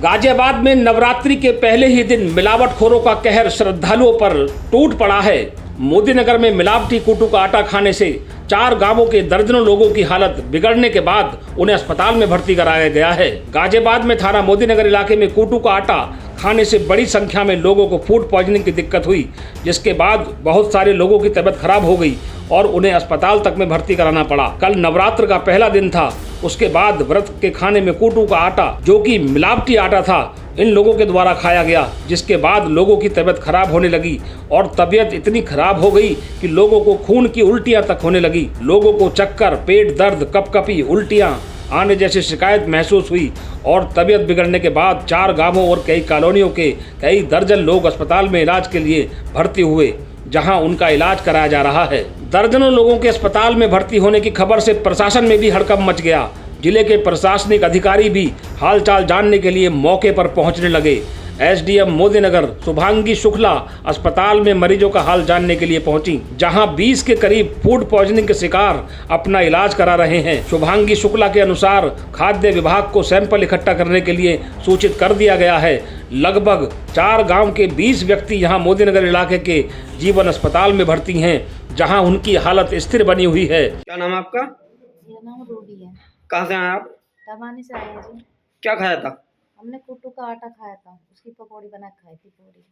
गाजियाबाद में नवरात्रि के पहले ही दिन मिलावटखोरों का कहर श्रद्धालुओं पर टूट पड़ा है। मोदी नगर में मिलावटी कूटू का आटा खाने से 4 गांवों के दर्जनों लोगों की हालत बिगड़ने के बाद उन्हें अस्पताल में भर्ती कराया गया है। गाजियाबाद में थाना मोदी नगर इलाके में कूटू का आटा खाने से बड़ी संख्या में लोगों को फूड पॉइजनिंग की दिक्कत हुई, जिसके बाद बहुत सारे लोगों की तबीयत खराब हो गई और उन्हें अस्पताल तक में भर्ती कराना पड़ा। कल नवरात्र का पहला दिन था, उसके बाद व्रत के खाने में कूटू का आटा, जो कि मिलावटी आटा था, इन लोगों के द्वारा खाया गया, जिसके बाद लोगों की तबीयत खराब होने लगी और तबीयत इतनी खराब हो गई कि लोगों को खून की उल्टियां तक होने लगी। लोगों को चक्कर, पेट दर्द, कपकपी, उल्टियां आने जैसी शिकायत महसूस हुई और तबीयत बिगड़ने के बाद 4 गांवों और कई कॉलोनियों के कई दर्जन लोग अस्पताल में इलाज के लिए भर्ती हुए, जहां उनका इलाज कराया जा रहा है। दर्जनों लोगों के अस्पताल में भर्ती होने की खबर से प्रशासन में भी हड़कंप मच गया। जिले के प्रशासनिक अधिकारी भी हालचाल जानने के लिए मौके पर पहुंचने लगे। एसडीएम मोदी नगर शुभांगी शुक्ला अस्पताल में मरीजों का हाल जानने के लिए पहुंची, जहां 20 के करीब फूड पॉइजनिंग के शिकार अपना इलाज करा रहे हैं। शुभांगी शुक्ला के अनुसार खाद्य विभाग को सैंपल इकट्ठा करने के लिए सूचित कर दिया गया है। लगभग 4 गांव के 20 व्यक्ति यहां मोदी नगर इलाके के जीवन अस्पताल में भर्ती हैं, जहां उनकी हालत स्थिर बनी हुई है। क्या नाम है आपका? मेरा नाम रूबी है। कहाँ से आए आप? तबानी से आए हैं जी। क्या खाया था? हमने कुट्टू का आटा खाया था, उसकी पकौड़ी बना के खाई थी पूरी।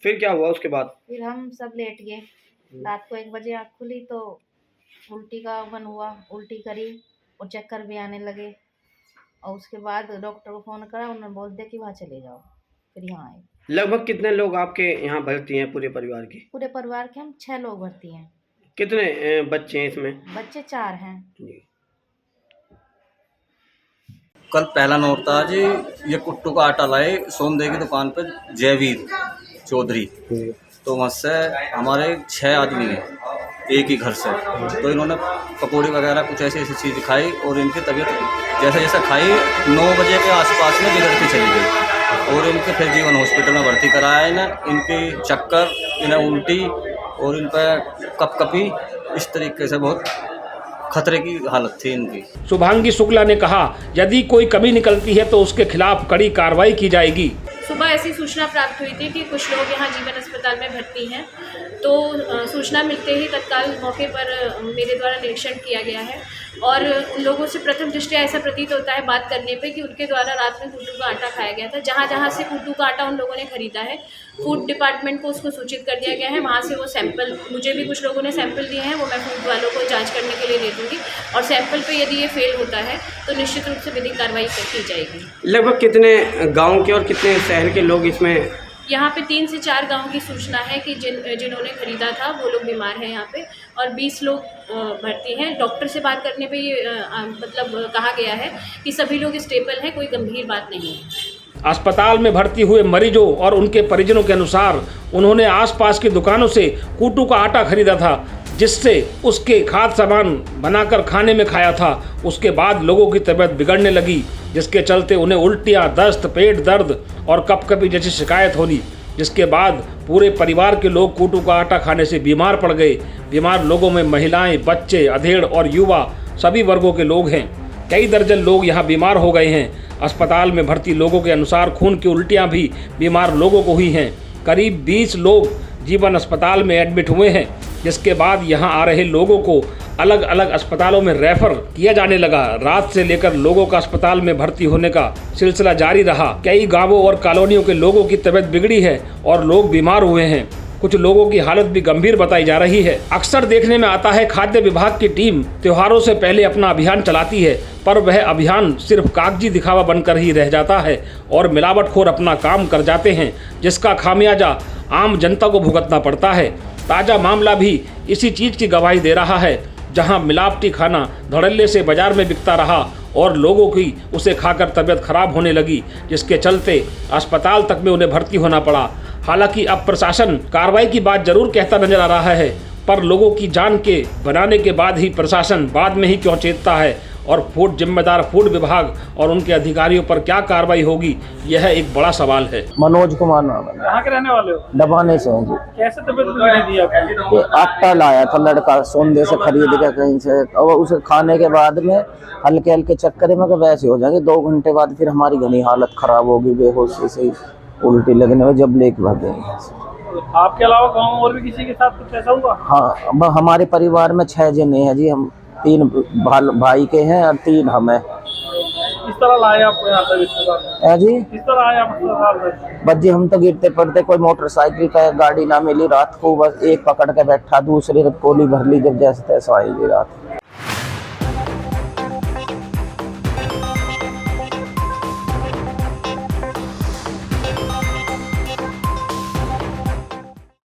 फिर क्या हुआ उसके बाद? फिर हम सब लेट गए। रात को 1 बजे आँख खुली तो उल्टी का मन हुआ, उल्टी करी और चक्कर भी आने लगे। और उसके बाद डॉक्टर को फ़ोन करा, उन्होंने बोल दिया कि वहाँ चले जाओ। फिर यहाँ आए। लगभग कितने लोग आपके यहाँ भर्ती हैं पूरे परिवार के? पूरे परिवार के हम 6 लोग भर्ती हैं। कितने बच्चे हैं इसमें? बच्चे 4 हैं। जी। कल पहला नोट था जी। ये कुट्टू का आटा लाए सोमदेव की दुकान पर जयवीर चौधरी, तो वहाँ से हमारे 6 आदमी हैं एक ही घर से। तो इन्होंने पकौड़ी वगैरह कुछ ऐसी ऐसी चीज़ खाई और इनकी तबीयत जैसे जैसे खाई 9 बजे के आसपास में बिगड़ती चली गई और इनके फिर जीवन हॉस्पिटल में भर्ती कराया इन्हें। इनकी चक्कर, इन्हें उल्टी और इन पर कपकपी, इस तरीके से बहुत खतरे की हालत थी इनकी। शुभांगी शुक्ला ने कहा, यदि कोई कमी निकलती है तो उसके खिलाफ कड़ी कार्रवाई की जाएगी। सुबह ऐसी सूचना प्राप्त हुई थी कि कुछ लोग यहाँ जीवन अस्पताल में भर्ती हैं, तो सूचना मिलते ही तत्काल मौके पर मेरे द्वारा निरीक्षण किया गया है और उन लोगों से प्रथम दृष्टया ऐसा प्रतीत होता है बात करने पे कि उनके द्वारा रात में कूटू का आटा खाया गया था। जहाँ जहाँ से कूटू का आटा उन लोगों ने खरीदा है, फूड डिपार्टमेंट को उसको सूचित कर दिया गया है। वहाँ से वो सैंपल, मुझे भी कुछ लोगों ने सैंपल दिए हैं, वो मैं फूड वालों को जाँच करने के लिए दे दूँगी और सैंपल पर यदि ये फेल होता है तो निश्चित रूप से विधिक कार्रवाई की जाएगी। लगभग कितने गांव के और कितने शहर के लोग इसमें? यहाँ पे 3 से 4 गांव की सूचना है कि जिन्होंने खरीदा था वो लोग बीमार हैं यहाँ पे और 20 लोग भर्ती हैं। डॉक्टर से बात करने पे ये मतलब कहा गया है कि सभी लोग स्टेबल हैं, कोई गंभीर बात नहीं है। अस्पताल में भर्ती हुए मरीजों और उनके परिजनों के अनुसार उन्होंने आसपास की दुकानों से कूटू का आटा खरीदा था, जिससे उसके खाद्य सामान बनाकर खाने में खाया था। उसके बाद लोगों की तबीयत बिगड़ने लगी, जिसके चलते उन्हें उल्टियाँ, दस्त, पेट दर्द और कपकपी जैसी शिकायत होनी, जिसके बाद पूरे परिवार के लोग कूटू का आटा खाने से बीमार पड़ गए। बीमार लोगों में महिलाएं, बच्चे, अधेड़ और युवा सभी वर्गों के लोग हैं। कई दर्जन लोग यहाँ बीमार हो गए हैं। अस्पताल में भर्ती लोगों के अनुसार खून की उल्टियाँ भी बीमार लोगों को हुई हैं। करीब 20 लोग जीवन अस्पताल में एडमिट हुए हैं, जिसके बाद यहाँ आ रहे लोगों को अलग अलग अस्पतालों में रेफर किया जाने लगा। रात से लेकर लोगों का अस्पताल में भर्ती होने का सिलसिला जारी रहा। कई गांवों और कॉलोनियों के लोगों की तबीयत बिगड़ी है और लोग बीमार हुए हैं। कुछ लोगों की हालत भी गंभीर बताई जा रही है। अक्सर देखने में आता है खाद्य विभाग की टीम त्योहारों से पहले अपना अभियान चलाती है, पर वह अभियान सिर्फ कागजी दिखावा बनकर ही रह जाता है और मिलावटखोर अपना काम कर जाते हैं, जिसका खामियाजा आम जनता को भुगतना पड़ता है। ताज़ा मामला भी इसी चीज़ की गवाही दे रहा है, जहां मिलावटी खाना धड़ल्ले से बाजार में बिकता रहा और लोगों की उसे खाकर तबीयत खराब होने लगी, जिसके चलते अस्पताल तक में उन्हें भर्ती होना पड़ा। हालांकि अब प्रशासन कार्रवाई की बात जरूर कहता नजर आ रहा है, पर लोगों की जान के बनाने के बाद ही प्रशासन बाद में ही क्यों चेतता है और फूड जिम्मेदार फूड विभाग और उनके अधिकारियों पर क्या कार्रवाई होगी, यह एक बड़ा सवाल है। मनोज कुमार नाम है। कहाँ के रहने वाले हो? डबाने से हैं जी। कैसे तबीयत बिगड़ी थी आपकी? ये आटा लाया था लड़का सोंदे से खरीद के कहीं से, और उसे खाने के बाद में हल्के हल्के चक्कर में वैसे हो जाएंगे। 2 घंटे बाद फिर हमारी घनी हालत खराब होगी, बेहोशी से उल्टी लगने में, जब लेके भागे। आपके अलावा गाँव और भी किसी के साथ कुछ ऐसा हुआ? हाँ, अब हमारे परिवार में 6 जने हैं जी। हम 3 भाई के हैं और 3 हम हैं। किस तरह लाए आपको यहाँ तक अस्पताल? है जी, किस तरह आए आप अस्पताल तक? बस जी हम तो गिरते पड़ते, कोई मोटरसाइकिल का गाड़ी ना मिली रात को, बस एक पकड़ के बैठा, दूसरी गोली भर ली, जब जैसे तैसा आई जी रात।